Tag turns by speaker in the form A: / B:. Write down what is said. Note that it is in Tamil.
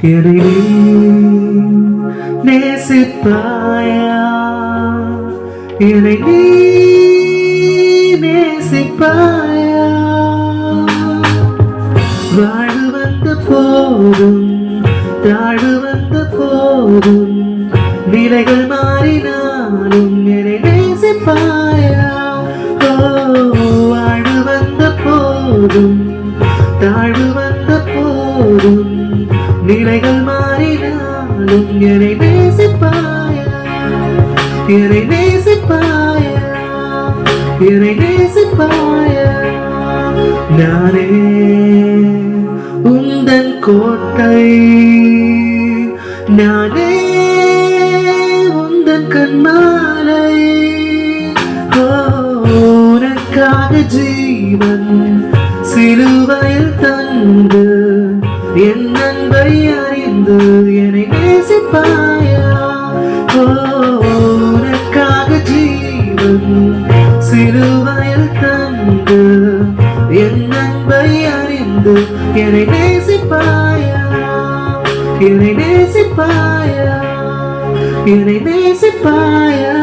A: என்னை நீ நேசிப்பாயா? என்னை நீ நேசிப்பாயா? வாழ்வு வந்த போதும் தாழ்வு வந்த போதும் நிலைகள் மாறினாலும் என்னை நேசிப்பாயா? ஓ, வாழ்வு வந்த போதும் தாழ்வு வந்த போதும் நிலைகள் மாறினாலும் என்னை நேசிப்பாயா? என்னை நேசிப்பாயா? என்னை நேசிப்பாயா? நானே உந்தன் கோட்டை, நானே உந்தன் கண்மாலை. உனக்காக ஜீவன் சிலுவையில் தந்து என் அன்பை அறிந்து என்னை நேசிப்பாயா? உனக்காக ஜீவன் சிலுவையில் தந்து என் அன்பை அறிந்து என்னை நேசிப்பாயா? என்னை நேசிப்பாயா? என்னை நேசிப்பாயா?